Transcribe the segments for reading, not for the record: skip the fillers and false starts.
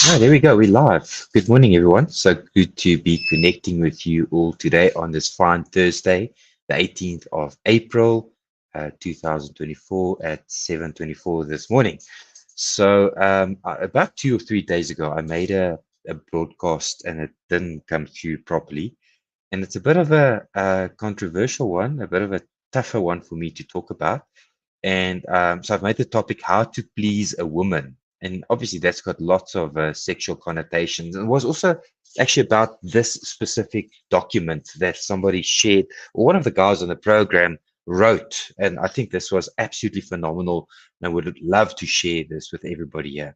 Oh, there we go. We're live. Good morning, everyone. So good to be connecting with you all today on this fine Thursday, the 18th of April, 2024 at 7:24 this morning. So about 2 or 3 days ago, I made a broadcast and it didn't come through properly. And it's a bit of a controversial one, a bit of a tougher one for me to talk about. And so I've made the topic how to please a woman. And obviously, that's got lots of sexual connotations. And it was also actually about this specific document that somebody shared, or one of the guys on the program wrote. And I think this was absolutely phenomenal. And I would love to share this with everybody here.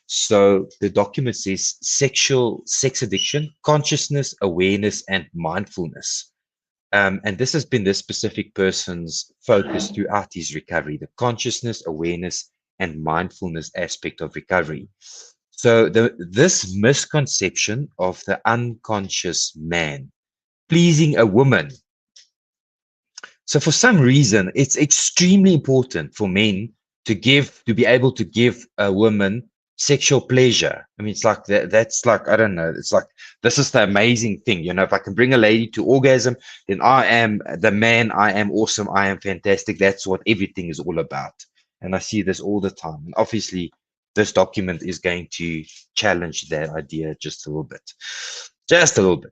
So the document says sexual sex addiction, consciousness, awareness, and mindfulness. And this has been this specific person's focus throughout his recovery, the consciousness, awareness, and mindfulness aspect of recovery. So this misconception of the unconscious man pleasing a woman. So for some reason, it's extremely important for men to be able to give a woman sexual pleasure. I mean, it's like that's like, I don't know, it's like, this is the amazing thing. If I can bring a lady to orgasm, then I am the man, I am awesome, I am fantastic. That's what everything is all about. And I see this all the time. And obviously, this document is going to challenge that idea just a little bit. Just a little bit.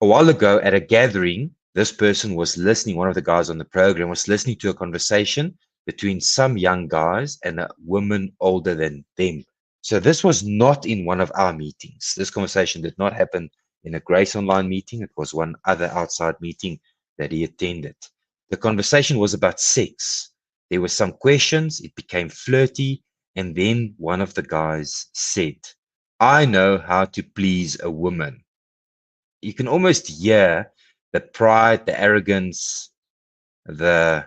A while ago at a gathering, this person was listening, one of the guys on the program was listening to a conversation between some young guys and a woman older than them. So this was not in one of our meetings. This conversation did not happen in a Grace Online meeting. It was one other outside meeting that he attended. The conversation was about sex. There were some questions, it became flirty, and then one of the guys said, I know how to please a woman. You can almost hear the pride, the arrogance, the,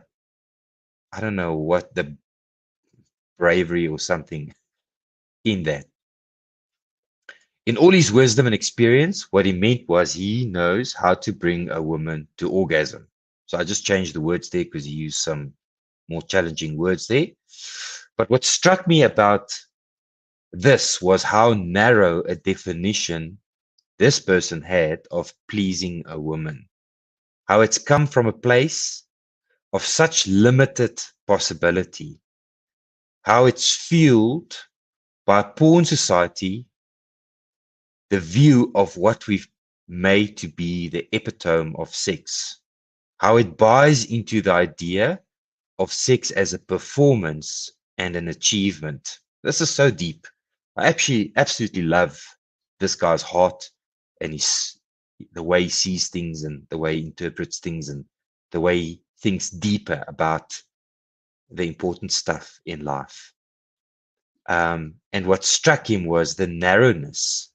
I don't know what, the bravery or something in that. In all his wisdom and experience, what he meant was he knows how to bring a woman to orgasm. So I just changed the words there because he used some more challenging words there. But what struck me about this was how narrow a definition this person had of pleasing a woman. How it's come from a place of such limited possibility, how it's fueled by porn society, the view of what we've made to be the epitome of sex, how it buys into the idea of sex as a performance and an achievement. This is so deep. I actually absolutely love this guy's heart and the way he sees things and the way he interprets things and the way he thinks deeper about the important stuff in life. And what struck him was the narrowness,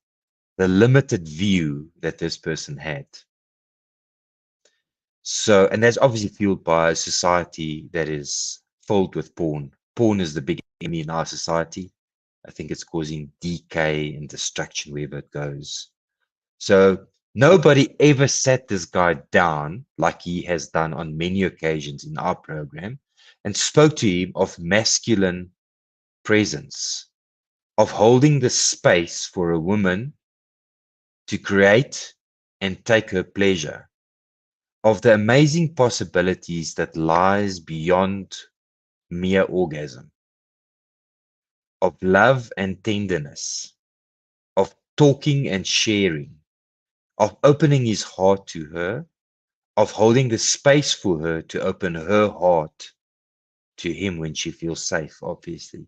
the limited view that this person had. So, and that's obviously fueled by a society that is filled with porn. Porn is the big enemy in our society. I think it's causing decay and destruction wherever it goes. So nobody ever sat this guy down like he has done on many occasions in our program and spoke to him of masculine presence, of holding the space for a woman to create and take her pleasure, of the amazing possibilities that lies beyond mere orgasm, of love and tenderness, of talking and sharing, of opening his heart to her, of holding the space for her to open her heart to him when she feels safe, obviously,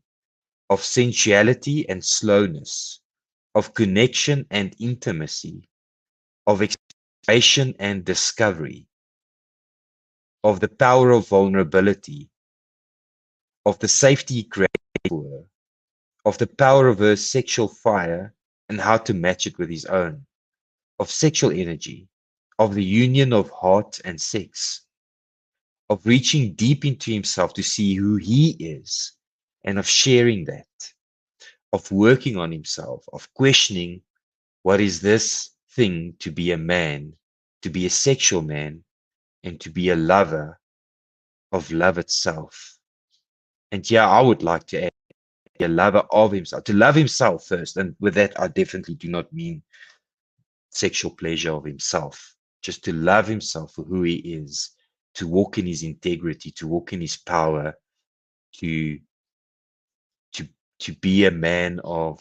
of sensuality and slowness, of connection and intimacy, of exploration and discovery, of the power of vulnerability, of the safety he created for her, of the power of her sexual fire and how to match it with his own, of sexual energy, of the union of heart and sex, of reaching deep into himself to see who he is and of sharing that, of working on himself, of questioning what is this thing to be a man, to be a sexual man, and to be a lover of love itself. And yeah, I would like to add a lover of himself, to love himself first. And with that, I definitely do not mean sexual pleasure of himself, just to love himself for who he is, to walk in his integrity, to walk in his power, to to to be a man of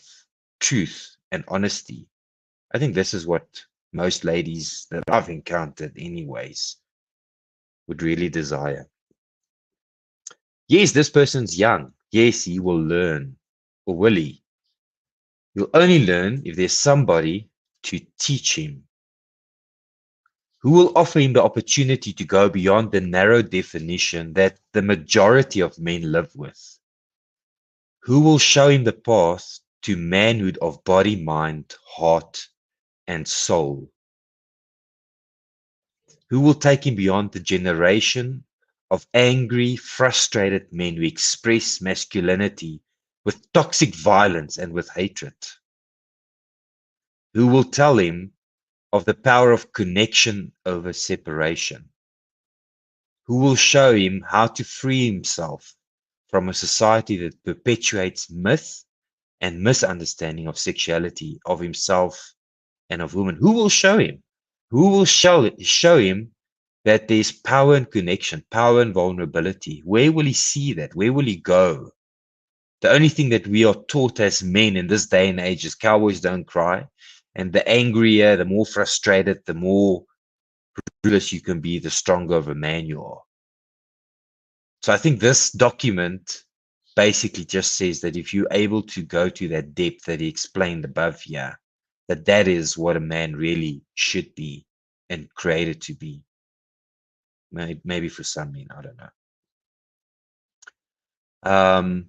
truth and honesty. I think this is what most ladies that I've encountered anyways would really desire. Yes, this person's young. Yes, he will learn. Or will he? He'll only learn if there's somebody to teach him, who will offer him the opportunity to go beyond the narrow definition that the majority of men live with, who will show him the path to manhood of body, mind, heart, and soul, who will take him beyond the generation of angry, frustrated men who express masculinity with toxic violence and with hatred, who will tell him of the power of connection over separation, who will show him how to free himself from a society that perpetuates myth and misunderstanding of sexuality, of himself and of women. Who will show him? Who will show him that there's power and connection, power and vulnerability? Where will he see that? Where will he go? The only thing that we are taught as men in this day and age is cowboys don't cry. And the angrier, the more frustrated, the more ruthless you can be, the stronger of a man you are. So I think this document basically just says that if you're able to go to that depth that he explained above here, that that is what a man really should be and created to be. Maybe for some men, I don't know.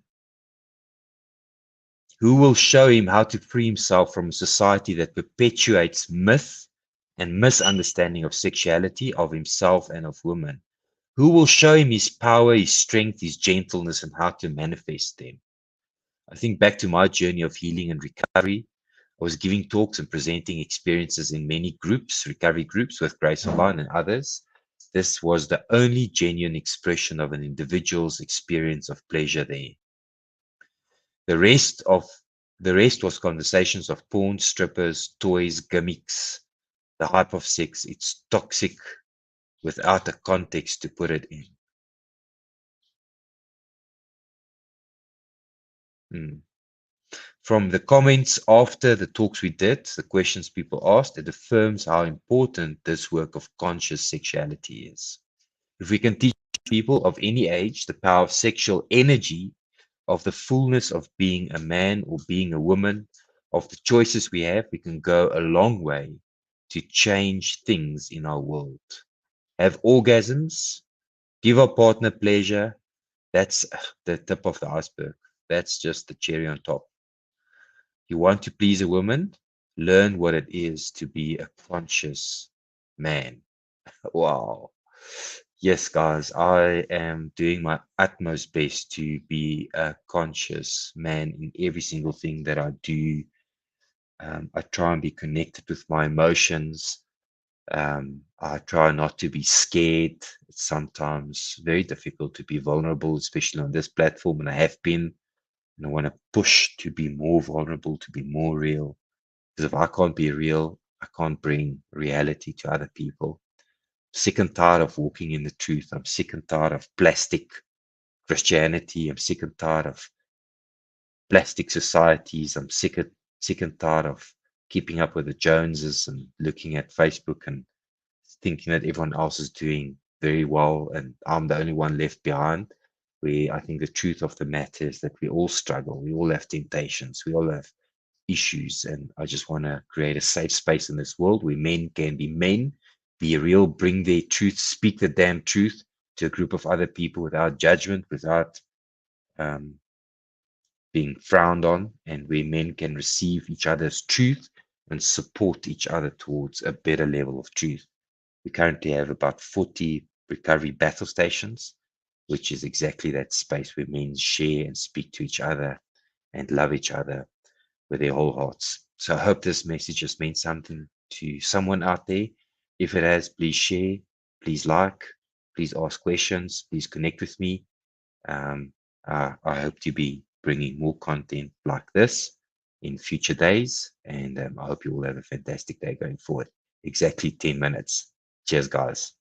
Who will show him how to free himself from a society that perpetuates myth and misunderstanding of sexuality, of himself and of women? Who will show him his power, his strength, his gentleness, and how to manifest them? I think back to my journey of healing and recovery. I was giving talks and presenting experiences in many groups, recovery groups with Grace Online and others. This was the only genuine expression of an individual's experience of pleasure there. The rest of the rest was conversations of porn, strippers, toys, gimmicks, the hype of sex. It's toxic without a context to put it in. Mm. From the comments after the talks we did, the questions people asked, it affirms how important this work of conscious sexuality is. If we can teach people of any age the power of sexual energy, of the fullness of being a man or being a woman, of the choices we have, we can go a long way to change things in our world. Have orgasms, give our partner pleasure. That's the tip of the iceberg. That's just the cherry on top. You want to please a woman? Learn what it is to be a conscious man. Wow. Yes, guys, I am doing my utmost best to be a conscious man in every single thing that I do. I try and be connected with my emotions. I try not to be scared. It's sometimes very difficult to be vulnerable, especially on this platform, and I have been. And I want to push to be more vulnerable, to be more real. Because if I can't be real, I can't bring reality to other people. Sick and tired of walking in the truth. I'm sick and tired of plastic Christianity. I'm sick and tired of plastic societies. I'm sick and tired of keeping up with the Joneses and looking at Facebook and thinking that everyone else is doing very well and I'm the only one left behind. Where I think the truth of the matter is that we all struggle, we all have temptations, we all have issues, and I just want to create a safe space in this world where men, be real, bring their truth, speak the damn truth to a group of other people without judgment, without um, being frowned on, and where men can receive each other's truth and support each other towards a better level of truth. We currently have about 40 recovery battle stations, which is exactly that space where men share and speak to each other and love each other with their whole hearts. So I hope this message has meant something to someone out there. If it has, please share, please like, please ask questions, please connect with me. I hope to be bringing more content like this in future days. And I hope you all have a fantastic day going forward. Exactly 10 minutes. Cheers, guys.